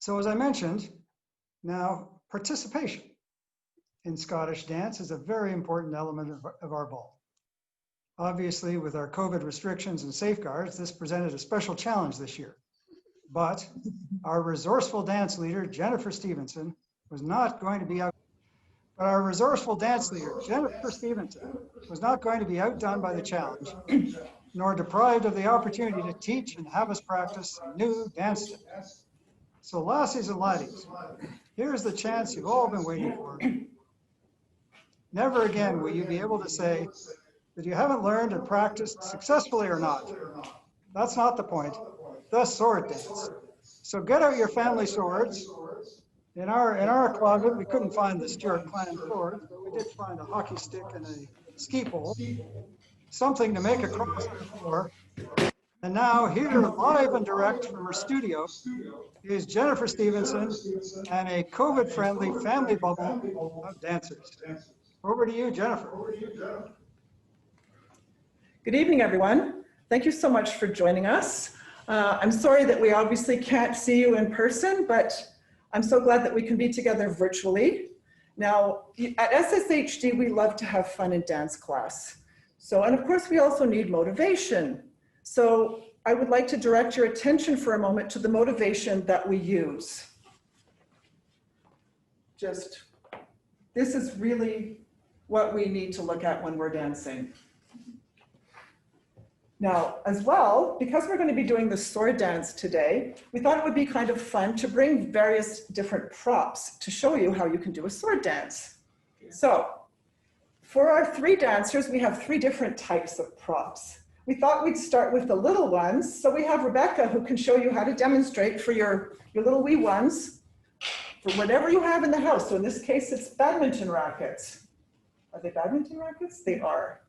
So as I mentioned, now participation in Scottish dance is a very important element of our ball. Obviously, with our COVID restrictions and safeguards, this presented a special challenge this year. But our resourceful dance leader, Jennifer Stevenson, was not going to be outdone by the challenge, nor deprived of the opportunity to teach and have us practice some new dance steps. So lassies and laddies, here's the chance you've all been waiting for. Never again will you be able to say that you haven't learned and practiced successfully or not. That's not the point. The sword dance. So get out your family swords. In our closet, we couldn't find the Stuart clan sword, but we did find a hockey stick and a ski pole, something to make a cross on the floor. And now here, live and direct from her studio, is Jennifer Stevenson and a COVID-friendly family bubble of dancers. Over to you, Jennifer. Good evening, everyone. Thank you so much for joining us. I'm sorry that we obviously can't see you in person, but I'm so glad that we can be together virtually. Now, at SSHD, we love to have fun in dance class. And of course, we also need motivation. So I would like to direct your attention for a moment to the motivation that we use. This is really what we need to look at when we're dancing. Now, as well, because we're going to be doing the sword dance today, we thought it would be kind of fun to bring various different props to show you how you can do a sword dance. So, for our three dancers, we have three different types of props. We thought we'd start with the little ones. So we have Rebecca who can show you how to demonstrate for your little wee ones, for whatever you have in the house. So in this case, it's badminton rackets. Are they badminton rackets? They are.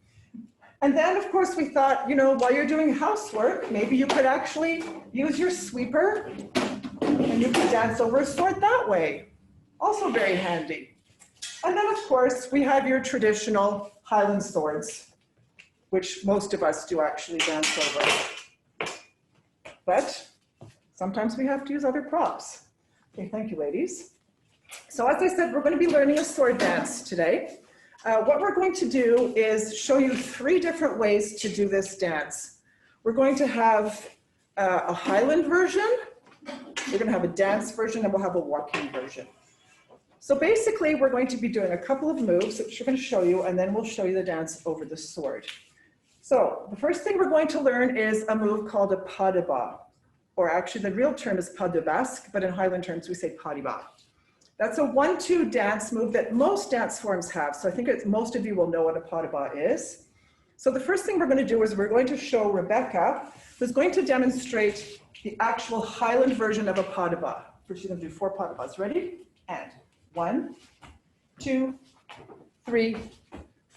And then, of course, we thought, while you're doing housework, maybe you could actually use your sweeper and you could dance over a sword that way. Also very handy. And then, of course, we have your traditional Highland swords, which most of us do actually dance over. But sometimes we have to use other props. Okay, thank you, ladies. So as I said, we're going to be learning a sword dance today. What we're going to do is show you three different ways to do this dance. We're going to have a Highland version, we're going to have a dance version, and we'll have a walking version. So basically, we're going to be doing a couple of moves, which we're going to show you, and then we'll show you the dance over the sword. So the first thing we're going to learn is a move called a pas de bas, or actually the real term is pas de basque, but in Highland terms we say pas de bas. That's a 1-2 dance move that most dance forms have. So I think most of you will know what a pas de bas is. So the first thing we're going to do is we're going to show Rebecca, who's going to demonstrate the actual Highland version of a pas de bas. First, she's going to do 4 pas de bas. Ready? And 1, 2, 3,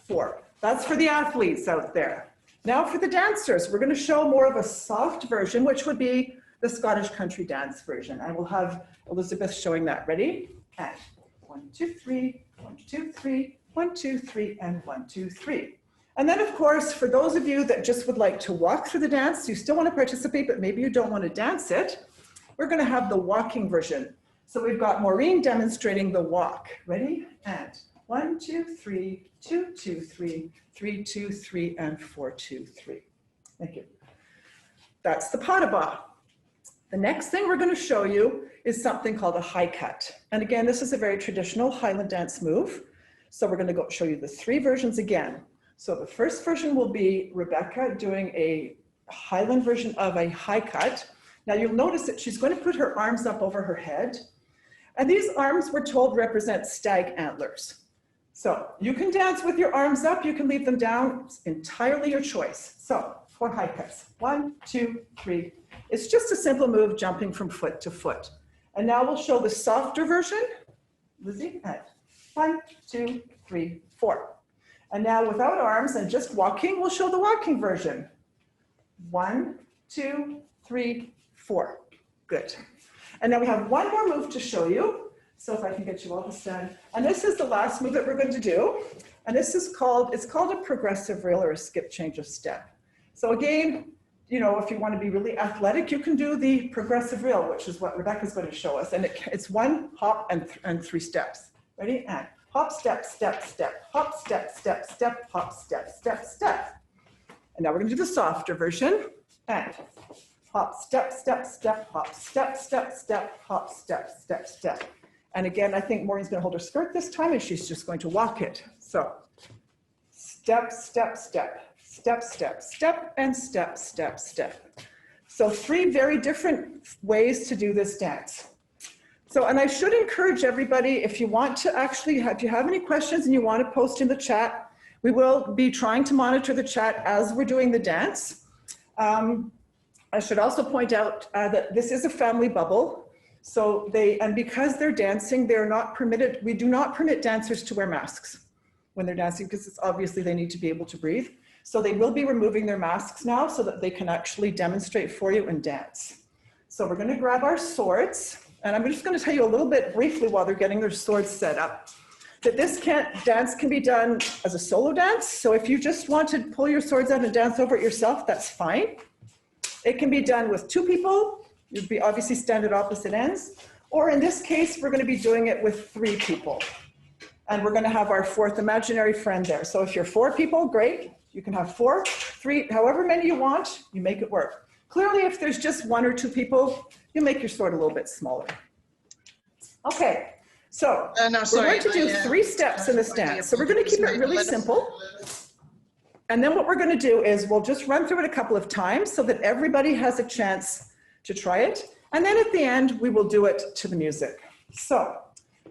4. That's for the athletes out there. Now for the dancers, we're going to show more of a soft version, which would be the Scottish country dance version. And we'll have Elizabeth showing that. Ready? And 1, 2, 3, 1, 2, 3, 1, 2, 3, and 1, 2, 3. And then, of course, for those of you that just would like to walk through the dance, you still want to participate, but maybe you don't want to dance it, we're going to have the walking version. So we've got Maureen demonstrating the walk. Ready? And 1, 2, 3, 2, 2, 3, 3, 2, 3, and 4, 2, 3. Thank you. That's the pas de bas. The next thing we're going to show you is something called a high cut. And again, this is a very traditional Highland dance move. So we're going to show you the three versions again. So the first version will be Rebecca doing a Highland version of a high cut. Now you'll notice that she's going to put her arms up over her head. And these arms, we're told, represent stag antlers. So you can dance with your arms up, you can leave them down, it's entirely your choice. So 4 high cuts, 1, 2, 3. It's just a simple move jumping from foot to foot. And now we'll show the softer version. Lizzie, at 1, 2, 3, 4. And now without arms and just walking, we'll show the walking version. 1, 2, 3, 4. Good. And now we have one more move to show you. So if I can get you all to stand. And this is the last move that we're going to do. And this is called, it's called a progressive rail or a skip change of step. So again, you know, if you want to be really athletic, you can do the progressive reel, which is what Rebecca's going to show us. And it's one hop and 3 steps. Ready? And hop, step, step, step, hop, step, step, step, hop, step, step, step. And now we're going to do the softer version. And hop, step, step, step, hop, step, step, step, hop, step, step, step. And again, I think Maureen's going to hold her skirt this time and she's just going to walk it. So step, step, step. Step, step, step, and step, step, step. So 3 very different ways to do this dance. So, and I should encourage everybody, if you want to actually, if you have any questions and you want to post in the chat, we will be trying to monitor the chat as we're doing the dance. I should also point out that this is a family bubble. So and because they're dancing, they're not permitted, we do not permit dancers to wear masks when they're dancing, because it's obviously they need to be able to breathe. So they will be removing their masks now so that they can actually demonstrate for you and dance. So we're going to grab our swords, and I'm just going to tell you a little bit briefly while they're getting their swords set up, that this dance can be done as a solo dance. So if you just want to pull your swords out and dance over it yourself, that's fine. It can be done with 2 people. You'd be obviously stand at opposite ends. Or in this case, we're going to be doing it with 3 people. And we're going to have our 4th imaginary friend there. So if you're 4 people, great. You can have 4, 3, however many you want, you make it work. Clearly, if there's just 1 or 2 people, you make your sword a little bit smaller. Okay, so we're going to do 3 steps in this dance. So we're going to keep it really simple. And then what we're going to do is we'll just run through it a couple of times so that everybody has a chance to try it. And then at the end, we will do it to the music. So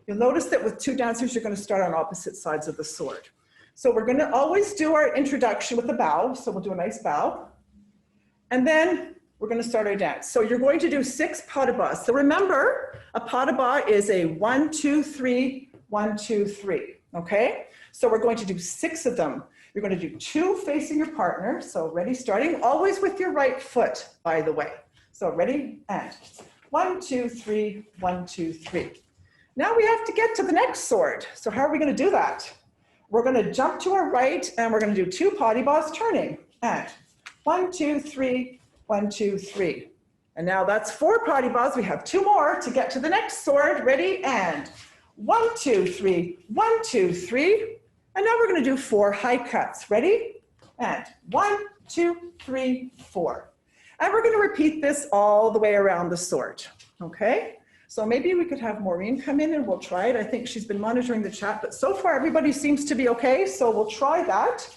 you'll notice that with 2 dancers, you're going to start on opposite sides of the sword. So we're going to always do our introduction with a bow. So we'll do a nice bow. And then we're going to start our dance. So you're going to do 6 pas de bas. So remember, a pas de bas is a 1, 2, 3, 1, 2, 3. Okay? So we're going to do 6 of them. You're going to do 2 facing your partner. So ready, starting always with your right foot, by the way. So ready, and 1, 2, 3, 1, 2, 3. Now we have to get to the next sword. So how are we going to do that? We're going to jump to our right and we're going to do 2 pas de bas turning. And 1, 2, 3, 1, 2, 3. And now that's 4 pas de bas. We have 2 more to get to the next sword. Ready? And 1, 2, 3, 1, 2, 3. And now we're going to do 4 high cuts. Ready? And 1, 2, 3, 4. And we're going to repeat this all the way around the sword. Okay? So maybe we could have Maureen come in and we'll try it. I think she's been monitoring the chat, but so far everybody seems to be okay. So we'll try that.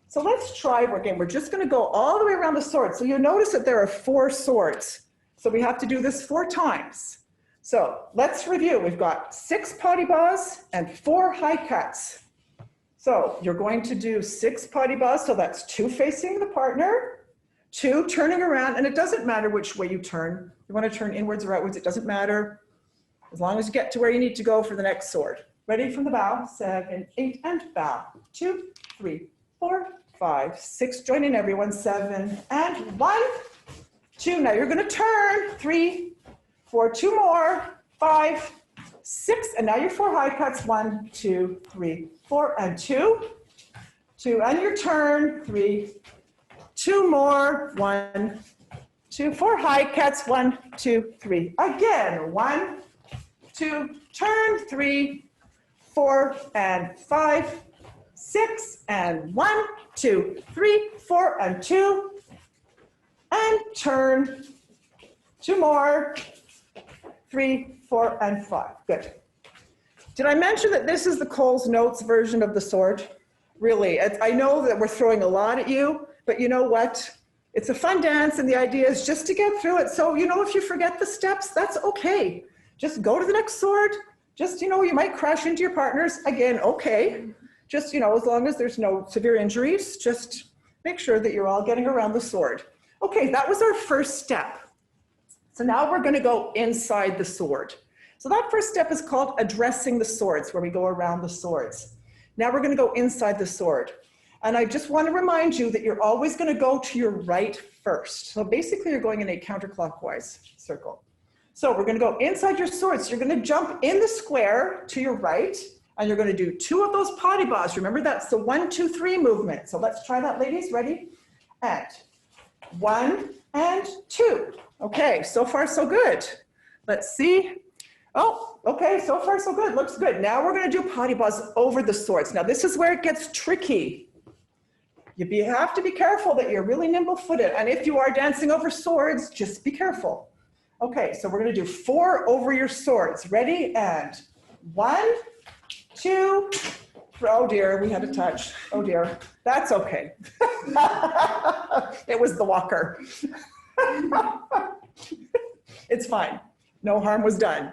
So let's try again. We're just going to go all the way around the sword. So you'll notice that there are 4 swords. So we have to do this 4 times. So let's review. We've got 6 pas de bas and 4 high cuts. So you're going to do 6 pas de bas. So that's 2 facing the partner, 2 turning around, and it doesn't matter which way you turn. You want to turn inwards or outwards, it doesn't matter. As long as you get to where you need to go for the next sword. Ready from the bow, 7, 8, and bow. 2, 3, 4, 5, 6. Join in everyone, 7, and 1, 2. Now you're going to turn, 3, 4, 2 more, 5, 6, and now your 4 high cuts, 1, 2, 3, 4, and 2. 2, and your turn, 3, 2 more, 1, 2, 4 high cuts, 1, 2, 3. Again, 1, 2, turn, 3, 4, and 5, 6, and 1, 2, 3, 4, and 2, and turn, 2 more, 3, 4, and 5. Good. Did I mention that this is the Coles Notes version of the sword? Really, I know that we're throwing a lot at you, but you know what? It's a fun dance, and the idea is just to get through it. So, you know, if you forget the steps, that's okay. Just go to the next sword. Just, you know, you might crash into your partners. Again, okay. Just, you know, as long as there's no severe injuries, just make sure that you're all getting around the sword. Okay, that was our first step. So now we're going to go inside the sword. So that first step is called addressing the swords, where we go around the swords. Now we're going to go inside the sword. And I just want to remind you that you're always going to go to your right first. So basically you're going in a counterclockwise circle. So we're going to go inside your swords. You're going to jump in the square to your right, and you're going to do 2 of those pas de bas. Remember, that's the 1, 2, 3 movement. So let's try that, ladies. Ready? And 1 and 2. Okay, so far so good. Let's see. Oh, okay, so far so good, looks good. Now we're gonna do potty balls over the swords. Now this is where it gets tricky. You have to be careful that you're really nimble-footed. And if you are dancing over swords, just be careful. Okay, so we're gonna do 4 over your swords. Ready? And 1, 2, oh dear, we had a touch. Oh dear, that's okay. It was the walker. It's fine, no harm was done.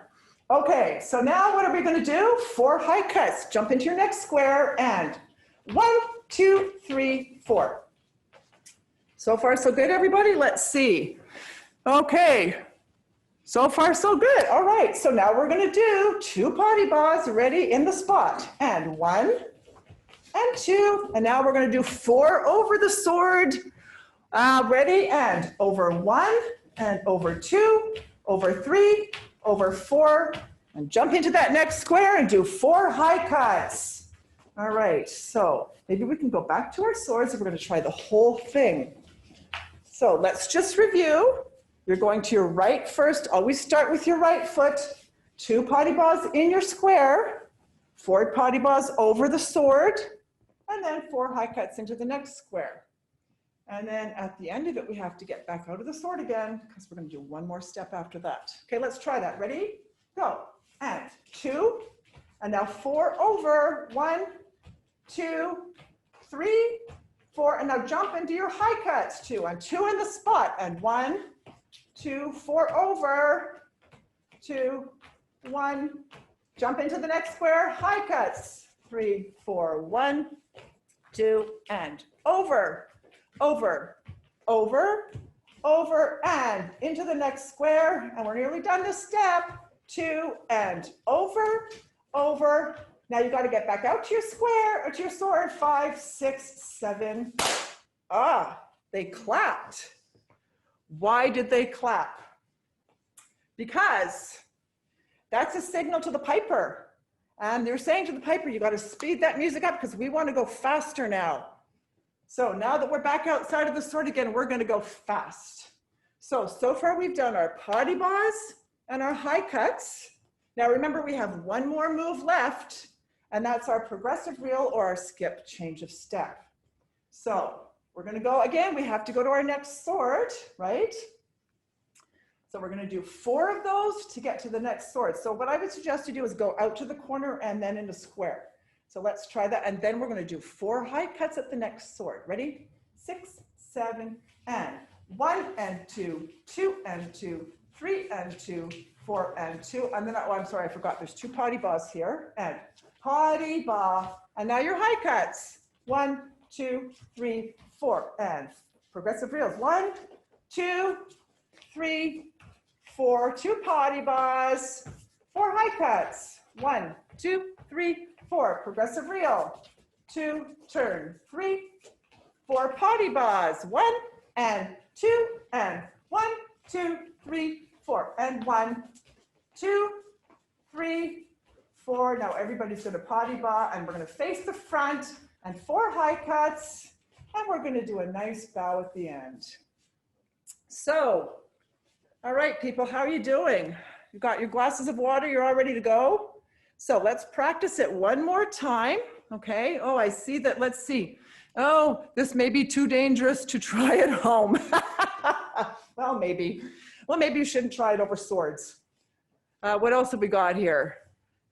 Okay, so now what are we gonna do? 4 high cuts. Jump into your next square and 1, 2, 3, 4. So far so good, everybody? Let's see. Okay, so far so good. All right, so now we're gonna do 2 potty balls ready in the spot. And 1 and 2, and now we're gonna do 4 over the sword. Ready, and over 1 and over 2, over 3, over 4, and jump into that next square and do 4 high cuts. All right, so maybe we can go back to our swords and we're gonna try the whole thing. So let's just review. You're going to your right first. Always start with your right foot. 2 potty balls in your square. 4 potty balls over the sword. And then 4 high cuts into the next square. And then at the end of it, we have to get back out of the sword again because we're gonna do 1 more step after that. Okay, let's try that. Ready? Go. And 2. And now 4 over. 1, 2, 3, 4. And now jump into your high cuts. 2 and 2 in the spot. And 1, 2, 4 over. 2, 1. Jump into the next square. High cuts. 3, 4, 1, 2, and over. Over, over, over, and into the next square. And we're nearly done this step. 2 and over, over. Now you got to get back out to your square or to your sword. 5, 6, 7. They clapped. Why did they clap? Because that's a signal to the piper. And they're saying to the piper, you got to speed that music up because we want to go faster now. So now that we're back outside of the sword again, we're gonna go fast. So far we've done our potty balls and our high cuts. Now remember, we have 1 more move left, and that's our progressive reel or our skip change of step. So we're gonna go again, we have to go to our next sword, right? So we're gonna do 4 of those to get to the next sword. So what I would suggest you do is go out to the corner and then into square. So let's try that, and then we're gonna do 4 high cuts at the next sword. Ready? 6, 7, and 1 and 2, 2 and 2, 3 and 2, 4 and 2, and then, oh, I'm sorry, I forgot, there's 2 potty balls here, and potty ball, and now your high cuts. 1, 2, 3, 4, and progressive reels. 1, 2, 3, 4, 2 potty balls, 4 high cuts. 1, 2, 3, 4, progressive reel. 2, turn. 3, 4 potty balls. 1 and 2 and 1, 2, 3, 4, and 1, 2, 3, 4. Now everybody's gonna potty ball, and we're gonna face the front, and 4 high cuts, and we're gonna do a nice bow at the end. So, all right, people, how are you doing? You got your glasses of water, you're all ready to go? So let's practice it 1 more time, okay? Oh, I see that, let's see. Oh, this may be too dangerous to try at home. Well, maybe. Well, maybe you shouldn't try it over swords. What else have we got here?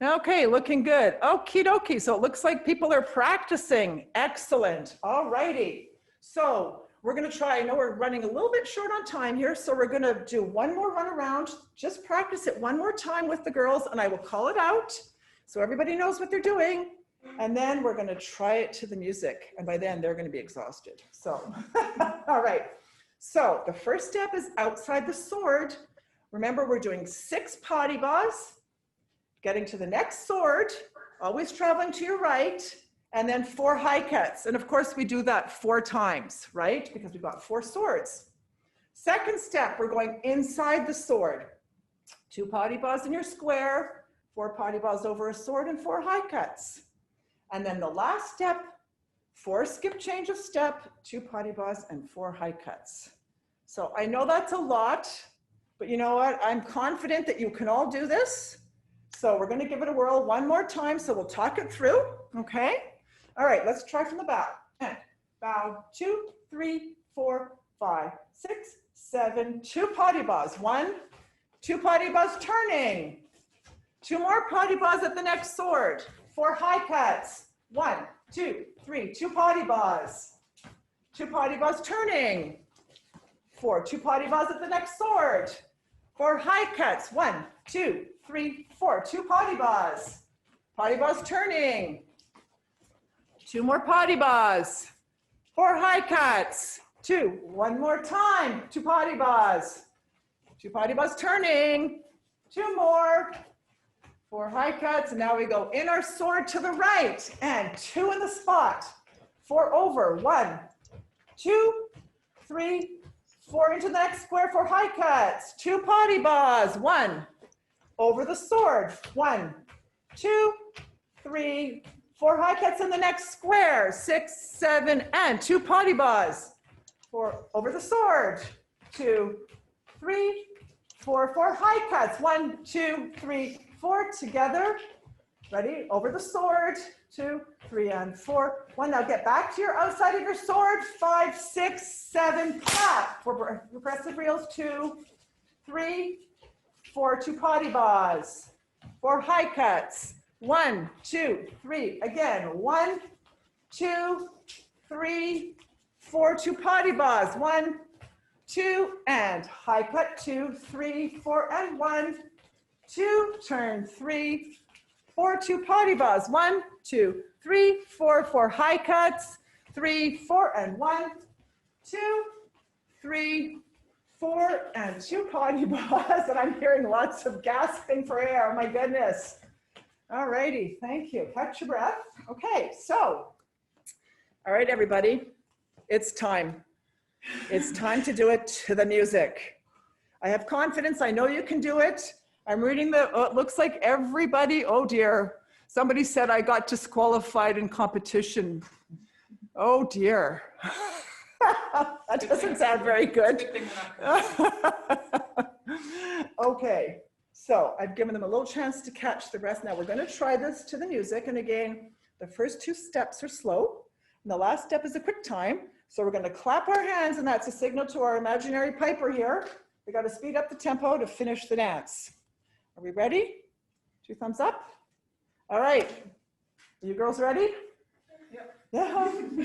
Okay, looking good. Okie dokie, so it looks like people are practicing. Excellent, all righty. So we're gonna try, I know we're running a little bit short on time here, so we're gonna do 1 more run around. Just practice it 1 more time with the girls, and I will call it out so everybody knows what they're doing. And then we're gonna try it to the music, and by then they're gonna be exhausted. So, all right. So the first step is outside the sword. Remember, we're doing 6 potty balls, getting to the next sword, always traveling to your right, and then 4 high cuts. And of course we do that 4 times, right? Because we've got 4 swords. Second step, we're going inside the sword. 2 potty balls in your square, 4 potty balls over a sword, and 4 high cuts. And then the last step, 4 skip change of step, 2 potty balls, and 4 high cuts. So I know that's a lot, but you know what? I'm confident that you can all do this. So we're going to give it a whirl one more time. So we'll talk it through. Okay. All right. Let's try from the back. And bow, 2, 3, 4, 5, 6, 7, 2 potty bars. 1, 2 potty bars turning. 2 more potty bars at the next sword. 4 high cuts. 1, 2, 3, 2 potty bars. 2 potty bars turning. 4, 2 potty bars at the next sword. 4 high cuts. 1, 2, 3, 4, 2 potty bars. Potty bars turning. 2 more potty bars. 4 high cuts. 2, 1 more time. 2 potty bars. 2 potty bars turning. 2 more. 4 high cuts. And now we go in our sword to the right. And 2 in the spot. 4 over. 1, 2, 3, 4 into the next square. 4 high cuts. 2 potty bars. 1 over the sword. 1, 2, 3, 4 high cuts in the next square. 6, 7, and 2 potty bars. 4 over the sword. 2, 3, 4, 4 high cuts. 1, 2, 3, 4 together. Ready? Over the sword. 2, 3, and 4. 1. Now get back to your outside of your sword. 5, 6, 7. Clap for progressive reels. 2, 3, 4. 2 potty bars. 4 high cuts. 1, 2, 3. Again. 1, 2, 3, 4. 2 potty bars. 1, 2, and high cut. 2, 3, 4, and 1, 2. Turn 3, 4. 2 potty bars. 1, 2, 3, 4. 4 high cuts. 3, 4, and 1, 2, 3, 4, and 2 potty bars. And I'm hearing lots of gasping for air. Oh my goodness. All righty. Thank you. Catch your breath. Okay. So, all right, everybody. It's time. It's time to do it to the music. I have confidence. I know you can do it. I'm reading it looks like everybody, oh dear. Somebody said I got disqualified in competition. Oh dear. That doesn't sound very good. Okay, so I've given them a little chance to catch the rest. Now we're going to try this to the music. And again, the first 2 steps are slow. And the last step is a quick time. So we're going to clap our hands, and that's a signal to our imaginary piper here. We got to speed up the tempo to finish the dance. Are we ready? 2 thumbs up. All right. Are you girls ready? Yep. Yeah.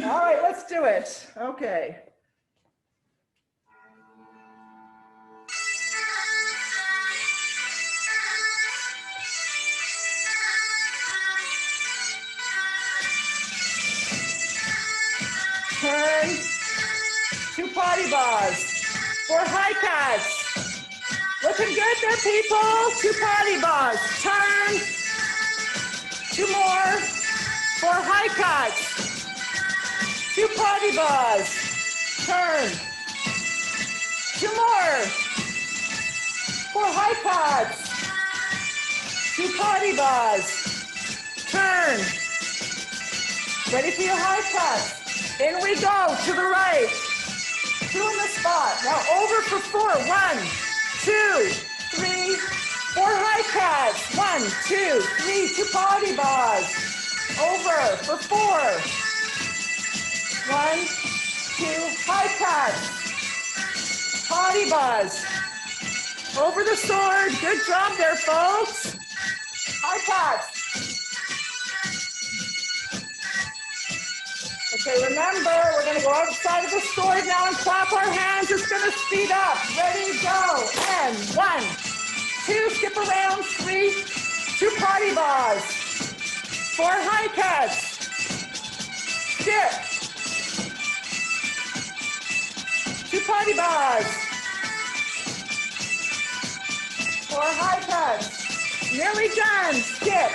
All right, let's do it. Okay. Turn. 2 potty bars. 4 high cuts. Looking good there, people. 2 potty bars. Turn. 2 more. 4 high cuts. 2 potty bars. Turn. 2 more. 4 high cuts. 2 potty bars. Turn. Ready for your high cuts. In we go to the right. 2 in the spot. Now over for 4. 1, 2, 3, 4 high cuts. 1, 2, 3, 2 potty bars. Over for 4. 1, 2 high cuts. Potty bars. Over the sword. Good job there, folks. High cuts. Okay, remember, we're going to go outside of the sword now and clap our hands. It's going to speed up. Ready, go. And 1, 2, skip around. 3, 2 potty bars. 4 high cuts. Skip. 2 potty bars. 4 high cuts. Nearly done. Skip.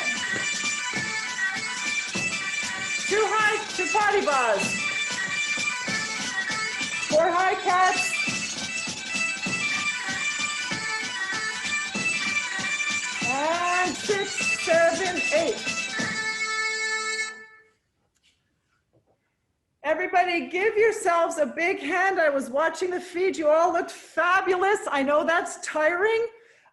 2 potty bars. 4 high cuts. And 6, 7, 8. Everybody everybody give yourselves a big hand. I was watching the feed. You all looked fabulous. I know that's tiring.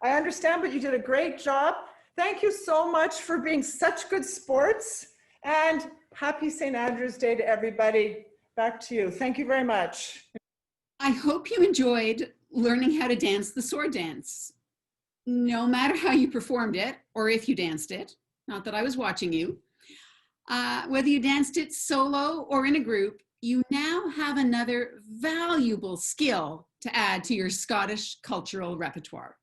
I understand, but you did a great job. Thank you so much for being such good sports, and happy St. Andrew's Day to everybody. Back to you. Thank you very much. I hope you enjoyed learning how to dance the sword dance. No matter how you performed it, or if you danced it, not that I was watching you, whether you danced it solo or in a group, you now have another valuable skill to add to your Scottish cultural repertoire.